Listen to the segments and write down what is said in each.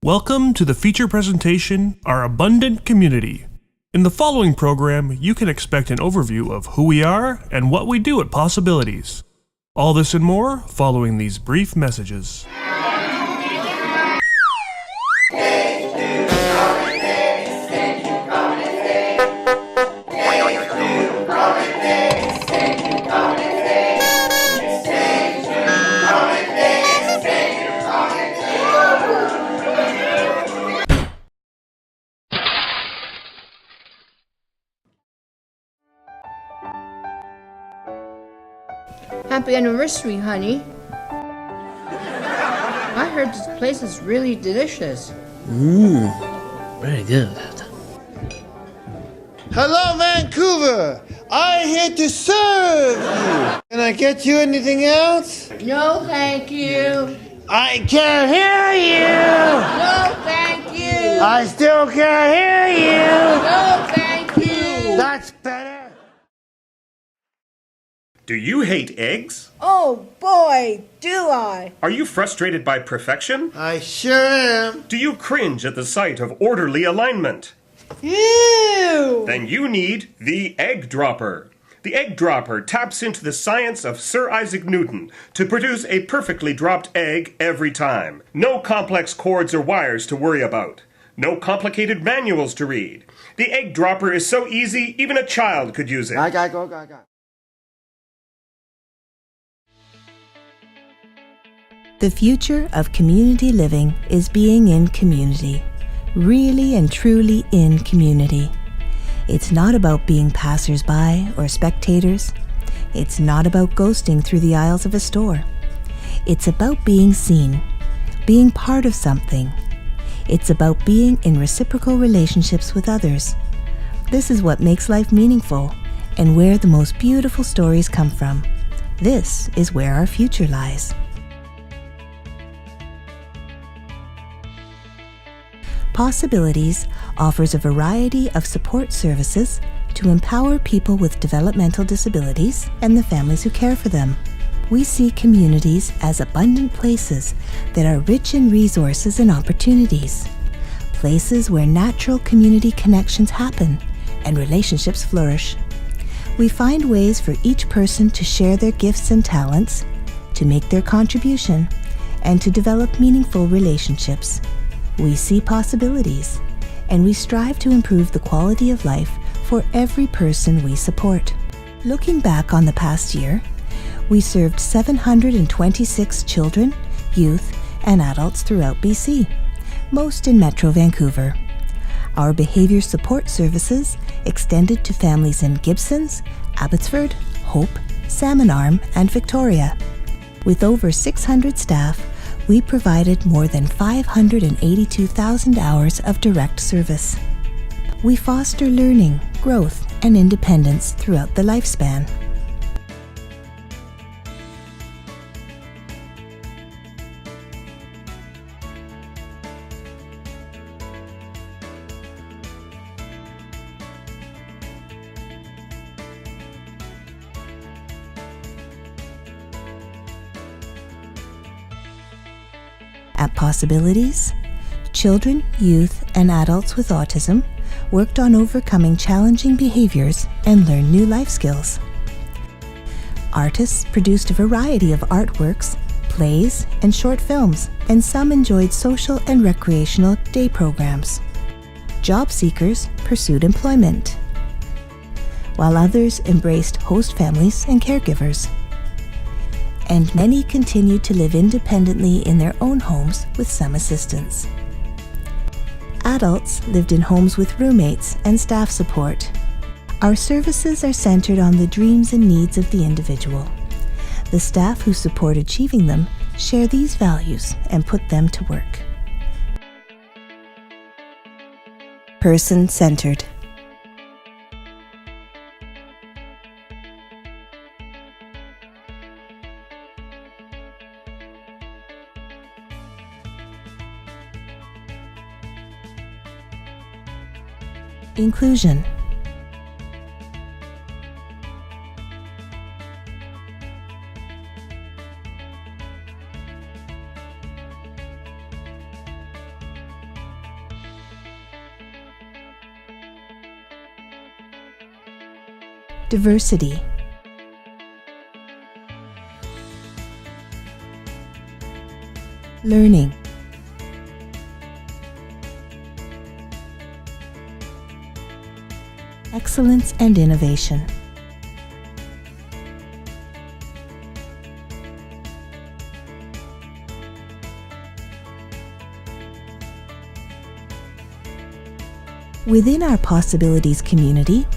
Welcome to the feature presentation, Our Abundant Community. In the following program, you can expect an overview of who we are and what we do at Possibilities. All this and more following these brief messages. Happy anniversary, honey. I heard this place is really delicious. Very good. Hello, Vancouver! I'm here to serve you! Can I get you anything else? No, thank you. I can't hear you! No, thank you. I still can't hear you! No, thank you. That's better! Do you hate eggs? Oh boy, do I! Are you frustrated by perfection? I sure am! Do you cringe at the sight of orderly alignment? Ew! Then you need the Egg Dropper. The Egg Dropper taps into the science of Sir Isaac Newton to produce a perfectly dropped egg every time. No complex cords or wires to worry about. No complicated manuals to read. The Egg Dropper is so easy, even a child could use it. Go. The future of community living is being in community, really and truly in community. It's not about being passers-by or spectators. It's not about ghosting through the aisles of a store. It's about being seen, being part of something. It's about being in reciprocal relationships with others. This is what makes life meaningful and where the most beautiful stories come from. This is where our future lies. Possibilities offers a variety of support services to empower people with developmental disabilities and the families who care for them. We see communities as abundant places that are rich in resources and opportunities, places where natural community connections happen and relationships flourish. We find ways for each person to share their gifts and talents, to make their contribution, and to develop meaningful relationships. We see possibilities, and we strive to improve the quality of life for every person we support. Looking back on the past year, we served 726 children, youth, and adults throughout BC, most in Metro Vancouver. Our behavior support services extended to families in Gibsons, Abbotsford, Hope, Salmon Arm, and Victoria. With over 600 staff, we provided more than 582,000 hours of direct service. We foster learning, growth, and independence throughout the lifespan. At Possibilities, children, youth, and adults with autism worked on overcoming challenging behaviors and learned new life skills. Artists produced a variety of artworks, plays, and short films, and some enjoyed social and recreational day programs. Job seekers pursued employment, while others embraced host families and caregivers. And many continued to live independently in their own homes with some assistance. Adults lived in homes with roommates and staff support. Our services are centered on the dreams and needs of the individual. The staff who support achieving them share these values and put them to work. Person-centered. Inclusion. diversity, learning, excellence and innovation. Within our Possibilities community,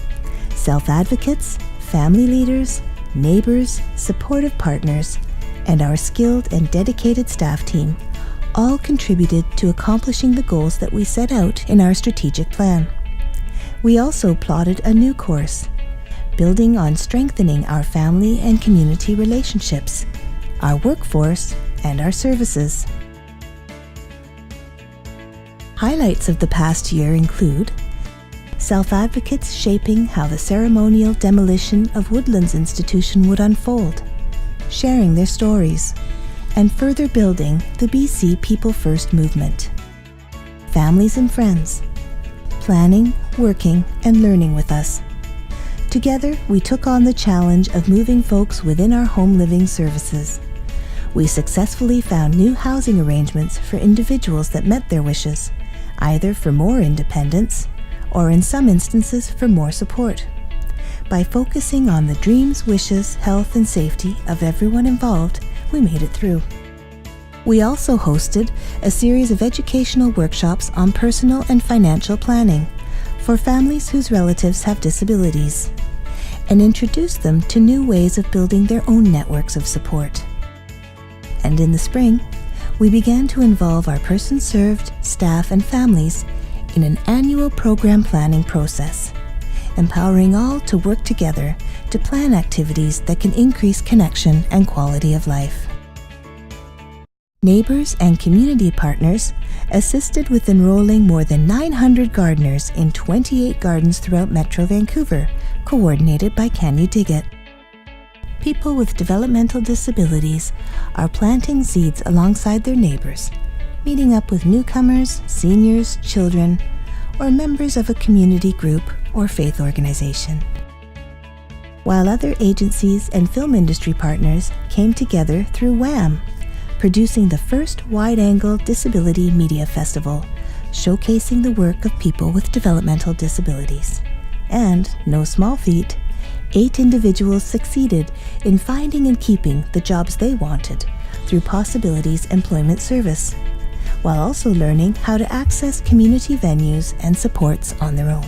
self-advocates, family leaders, neighbors, supportive partners, and our skilled and dedicated staff team all contributed to accomplishing the goals that we set out in our strategic plan. We also plotted a new course, building on strengthening our family and community relationships, our workforce, and our services. Highlights of the past year include self-advocates shaping how the ceremonial demolition of Woodlands Institution would unfold, sharing their stories, and further building the BC People First movement. Families and friends, planning, working, and learning with us. Together, we took on the challenge of moving folks within our home living services. We successfully found new housing arrangements for individuals that met their wishes, either for more independence or in some instances for more support. By focusing on the dreams, wishes, health, and safety of everyone involved, we made it through. We also hosted a series of educational workshops on personal and financial planning for families whose relatives have disabilities, and introduced them to new ways of building their own networks of support. And in the spring, we began to involve our persons served, staff, and families in an annual program planning process, empowering all to work together to plan activities that can increase connection and quality of life. Neighbors and community partners assisted with enrolling more than 900 gardeners in 28 gardens throughout Metro Vancouver, coordinated by Can You Dig It? People with developmental disabilities are planting seeds alongside their neighbors, meeting up with newcomers, seniors, children, or members of a community group or faith organization. While other agencies and film industry partners came together through WHAM, producing the first wide-angle disability media festival, showcasing the work of people with developmental disabilities. And, no small feat, 8 individuals succeeded in finding and keeping the jobs they wanted through Possibilities Employment Service, while also learning how to access community venues and supports on their own.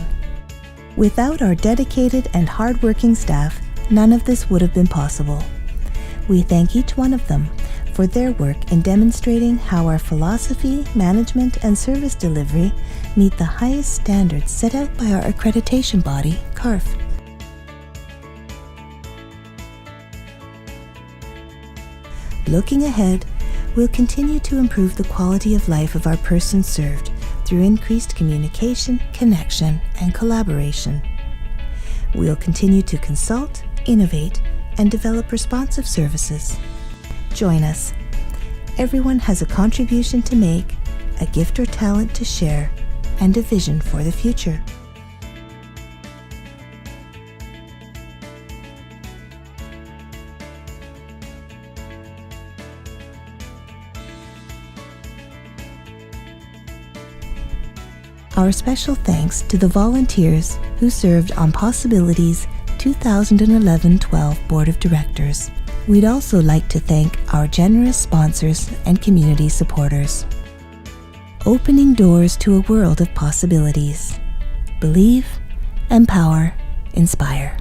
Without our dedicated and hard-working staff, none of this would have been possible. We thank each one of them for their work in demonstrating how our philosophy, management, and service delivery meet the highest standards set out by our accreditation body, CARF. Looking ahead, we'll continue to improve the quality of life of our persons served through increased communication, connection, and collaboration. We'll continue to consult, innovate, and develop responsive services. Join us. Everyone has a contribution to make, a gift or talent to share, and a vision for the future. Our special thanks to the volunteers who served on Possibilities' 2011-12 Board of Directors. We'd also like to thank our generous sponsors and community supporters. Opening doors to a world of possibilities. Believe, empower, inspire.